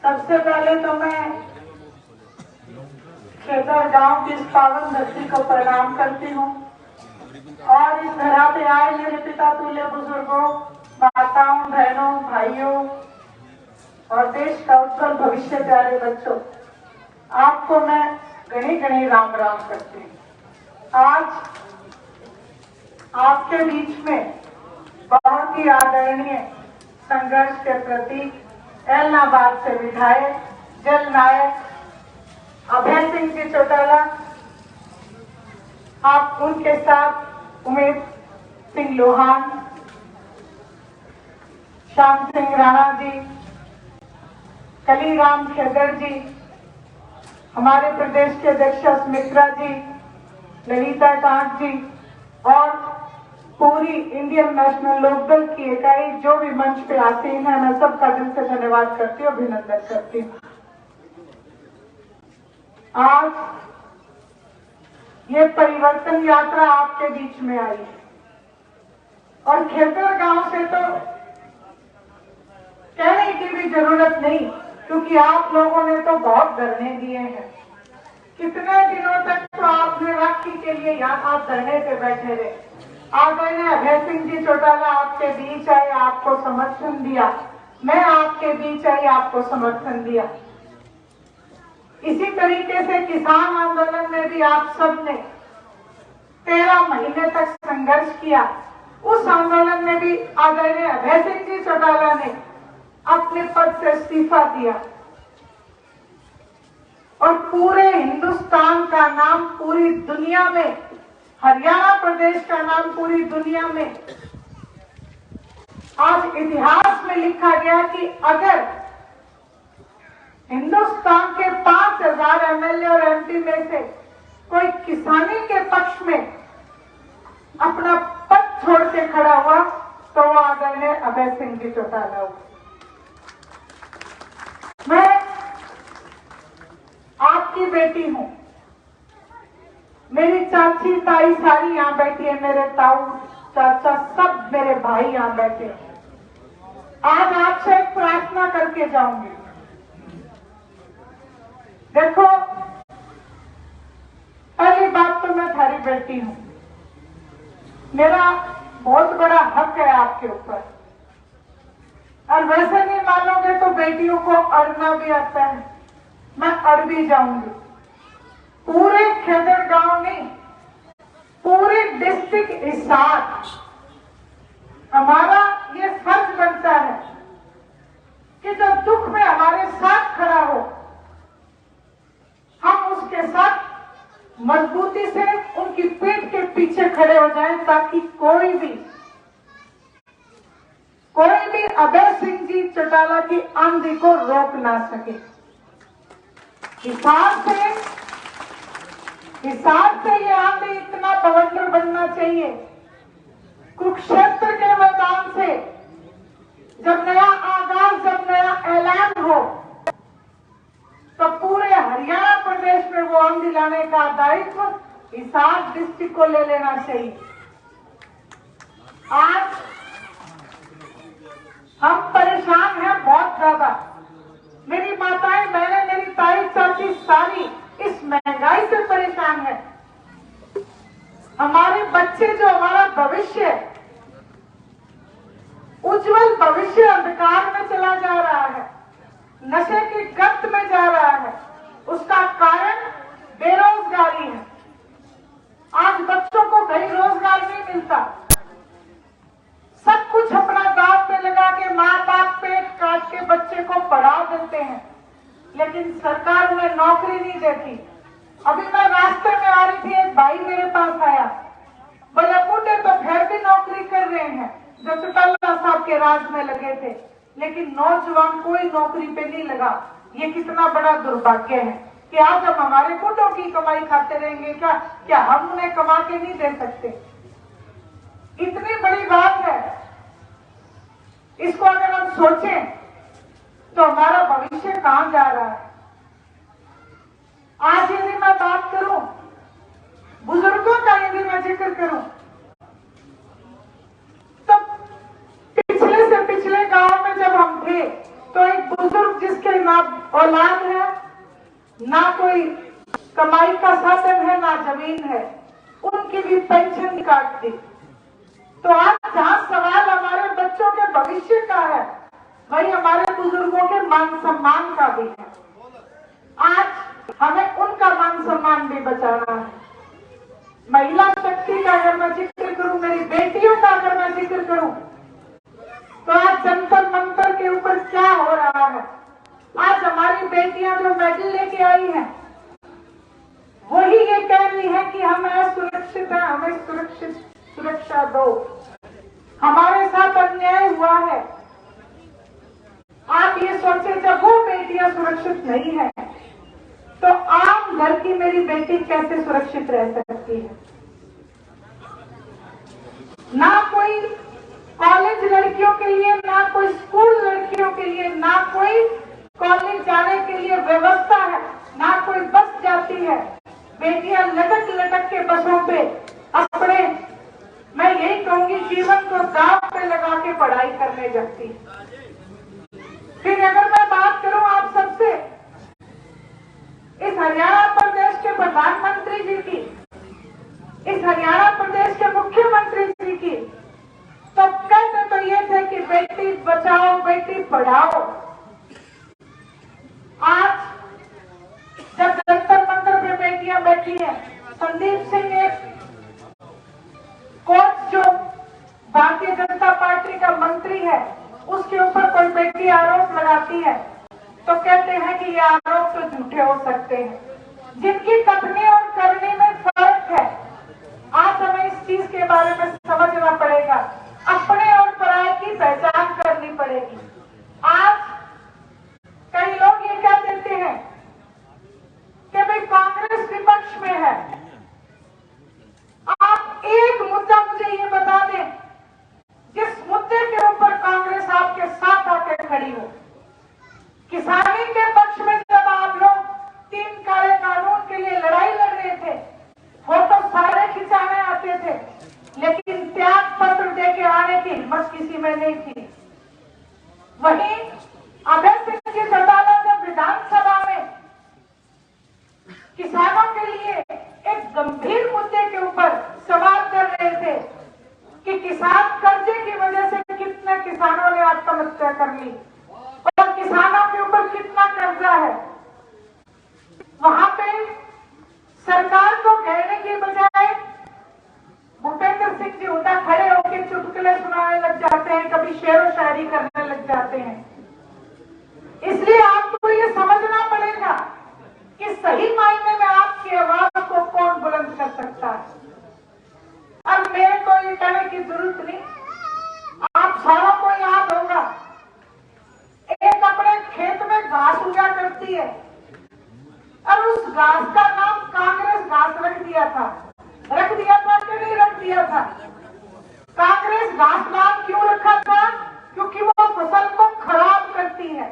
सबसे पहले तो मैं खेतर गांव की इस पावन धरती को प्रणाम करती हूँ और इस धरा पे आए मेरे पिता तुल्य बुजुर्गों, माताओं, बहनों, भाइयों और देश का उज्जवल भविष्य प्यारे बच्चों, आपको मैं घनी घनी राम राम करती हूँ। आज आपके बीच में बहुत ही आदरणीय संघर्ष के प्रतीक एलनाबाद से विधायक जल नायक अभय सिंह जी चौटाला, आप उनके साथ उमेश सिंह लोहान, श्याम सिंह राणा जी, कलीराम खेदर जी, हमारे प्रदेश के अध्यक्ष सुमित्रा जी, ललिता कांत जी और पूरी इंडियन नेशनल लोकदल की इकाई जो भी मंच पे आसीन है, मैं सबका दिल से धन्यवाद करती हूँ, अभिनंदन करती हूँ। आज ये परिवर्तन यात्रा आपके बीच में आई है और खेतर गांव से तो कहने की भी जरूरत नहीं, क्योंकि आप लोगों ने तो बहुत धरने दिए हैं। कितने दिनों तक तो आपने राखी के लिए यहाँ आप धरने पे बैठे रहे। आदरणीय अभय सिंह जी चौटाला आपके बीच आए, आपको समर्थन दिया, मैं आपके बीच आई, आपको समर्थन दिया। इसी तरीके से किसान आंदोलन में भी आप सबने 13 महीने तक संघर्ष किया। उस आंदोलन में भी आदरणीय अभय सिंह जी चौटाला ने अपने पद से इस्तीफा दिया और पूरे हिंदुस्तान का नाम पूरी दुनिया में, हरियाणा प्रदेश का नाम पूरी दुनिया में आज इतिहास में लिखा गया कि अगर हिंदुस्तान के 5000 एमएलए और एमपी में से कोई किसानी के पक्ष में अपना पद छोड़ के खड़ा हुआ तो वो आदरणीय अभय सिंह जी चौटाला हुआ। मैं आपकी बेटी हूं, मेरी चाची ताई सारी यहां बैठी है, मेरे ताऊ चाचा सब मेरे भाई यहां बैठे हैं। आज आपसे एक प्रार्थना करके जाऊंगी। देखो, पहली बात तो मैं थारी बेटी हूं, मेरा बहुत बड़ा हक है आपके ऊपर, और वैसे नहीं मानोगे तो बेटियों को अड़ना भी आता है, मैं अड़ भी जाऊंगी। पूरे खेतर गांव में, पूरे डिस्ट्रिक्ट हिसार हमारा ये फर्ज बनता है कि जो दुख में हमारे साथ खड़ा हो, हम उसके साथ मजबूती से उनकी पीठ के पीछे खड़े हो जाएं, ताकि कोई भी अभय सिंह जी चौटाला की आंधी को रोक ना सके। हिसार से ये आंधी इतना बवंडर बनना चाहिए, कुरुक्षेत्र के मैदान से जब नया आगाज, जब नया ऐलान हो, तो पूरे हरियाणा प्रदेश में वो आंधी लाने का दायित्व हिसार डिस्ट्रिक्ट को ले लेना चाहिए। आज हम परेशान हैं बहुत ज्यादा, मेरी माताएं, बहनें, मेरी ताई चाची सारी इस महंगाई से परेशान है। हमारे बच्चे, जो हमारा भविष्य, उज्जवल भविष्य अंधकार में चला जा रहा है, नशे की गर्त में जा रहा है। उसका कारण बेरोजगारी है। आज बच्चों को कहीं रोजगार नहीं मिलता, सब कुछ अपना दांव पे लगा के माँ बाप पेट काट के बच्चे को पढ़ा देते हैं, लेकिन सरकार उन्हें नौकरी नहीं देती। अभी मैं रास्ते में आ रही थी, एक भाई मेरे पास आया, बोले बूढ़े तो फिर भी नौकरी कर रहे हैं जो चौटाला साहब के राज में लगे थे, लेकिन नौजवान कोई नौकरी पे नहीं लगा। ये कितना बड़ा दुर्भाग्य है कि आज हम हमारे बूढ़ों की कमाई खाते रहेंगे। क्या हम उन्हें कमा के नहीं दे सकते? इतनी बड़ी बात है, इसको अगर हम सोचें तो हमारा भविष्य कहां जा रहा है। आज यदि मैं बात करूं, बुजुर्गों का यदि मैं जिक्र करूं, तो पिछले से पिछले गांव में जब हम थे तो एक बुजुर्ग जिसके ना औलाद है, ना कोई कमाई का साधन है, ना जमीन है, उनकी भी पेंशन काट दी। तो आज जहां सवाल हमारे बच्चों के भविष्य का है, वही हमारे बुजुर्गों के मान सम्मान का भी है। आज हमें उनका मान सम्मान भी बचाना है। महिला शक्ति का अगर मैं जिक्र करूं, मेरी बेटियों का अगर मैं जिक्र करूं, तो आज जंतर मंतर के ऊपर क्या हो रहा है। आज हमारी बेटियां जो मेडल लेके आई हैं, वही ये कह रही है कि हम असुरक्षित हैं, हमें सुरक्षा दो। हमारे साथ अन्याय हुआ है। आप ये सोचे, जब वो बेटियां सुरक्षित नहीं है, तो आम घर की मेरी बेटी कैसे सुरक्षित रह सकती है। ना कोई कॉलेज लड़कियों के लिए, ना कोई स्कूल लड़कियों के लिए, ना कोई कॉलेज जाने के लिए व्यवस्था है, ना कोई बस जाती है। बेटियां लटक लटक के बसों पे अपने, मैं यही कहूंगी, जीवन को दांव पे लगा के पढ़ाई करने जाती है। फिर अगर मैं बात करूं आप सबसे इस हरियाणा प्रदेश के प्रधानमंत्री जी की, इस हरियाणा प्रदेश के मुख्यमंत्री जी की, तो कहते तो ये थे कि बेटी बचाओ बेटी पढ़ाओ। आज जब जंतर मंतर पे बेटियां बैठी हैं, संदीप सिंह एक कोच जो भारतीय जनता पार्टी का मंत्री है, उसके ऊपर कोई बेटी आरोप लगाती है, तो कहते हैं कि ये आरोप तो झूठे हो सकते हैं। जिनकी कथनी और करनी में फर्क है, आज हमें इस चीज के बारे में समझना पड़ेगा। अपने और पराये की पहचान करनी पड़ेगी। आज कई लोग ये कह देते हैं कि भाई कांग्रेस विपक्ष में है। आप एक मुद्दा मुझे ये बता दें, जिस मुद्दे के ऊपर कांग्रेस आपके साथ आके खड़ी हो। किसानी के पक्ष में जब आप लोग 3 काले कानून के लिए लड़ाई लड़ रहे थे, फोटो सारे खिंचाने आते थे, लेकिन त्याग पत्र देके आने की हिम्मत किसी में नहीं थी। वहीं अभय सिंह जी चौटाला जब विधानसभा में किसानों के लिए एक गंभीर मुद्दे के ऊपर सवाल कर रहे थे कि किसान कर्जे की वजह से कितने किसानों ने आत्महत्या कर ली और किसानों के ऊपर कितना कर्जा है, वहां पे सरकार को कहने की बजाय भूपेंद्र सिंह जी उठा खड़े होकर चुटकुले सुनाने लग जाते हैं, कभी शेरो शायरी करने लग जाते हैं। इसलिए आपको ये समझना पड़ेगा कि सही मायने में आपकी आवाज को कौन बुलंद कर सकता है। अब मेरे को ये कहने की जरूरत नहीं, आप सारों को याद होगा, एक अपने खेत में घास उगा करती है और उस घास का नाम कांग्रेस घास रख दिया था कि नहीं रख दिया था। कांग्रेस घास नाम क्यों रखा था? क्योंकि वो फसल को खराब करती है,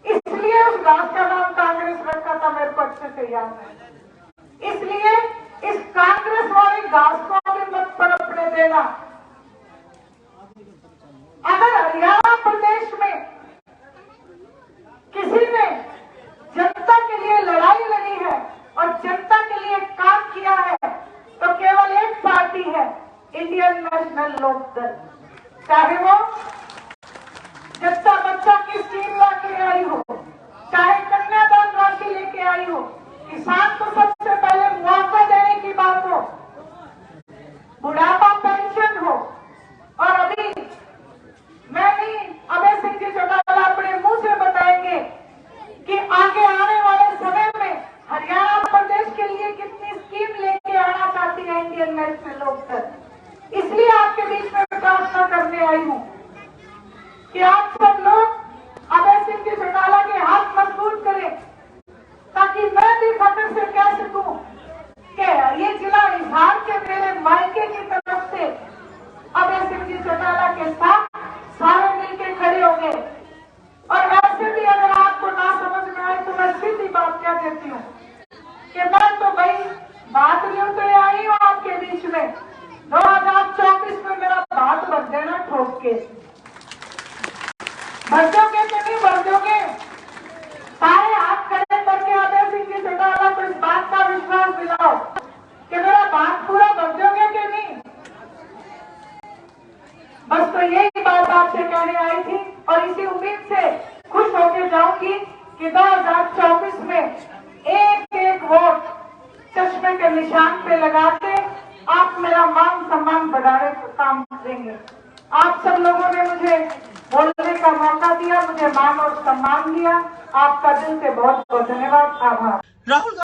इसलिए उस घास का नाम कांग्रेस रखा था। मेरे को अच्छे से याद है। इसलिए इस कांग्रेस वाली घास को भी मत पनपने देना। अगर हरियाणा प्रदेश में किसी ने जनता के लिए लड़ाई लड़ी है और जनता के लिए काम किया है, तो केवल एक पार्टी है, इंडियन नेशनल लोकदल। चाहे वो जच्चा बच्चा की स्कीम लाके आई हो, चाहे कन्यादान राशि लेके आई हो, किसान को सबसे पहले मुआवजा देने की बात हो, बुढ़ापा पेंशन हो, और अभी मैं नहीं, अभय सिंह जी और इसी उम्मीद से खुश होकर जाऊंगी कि 2024 में एक एक वोट चश्मे के निशान पे लगा के आप मेरा मान सम्मान बढ़ाने का काम करेंगे। आप सब लोगों ने मुझे बोलने का मौका दिया, मुझे मान और सम्मान दिया। आपका दिल से बहुत बहुत धन्यवाद, आभार। राहुल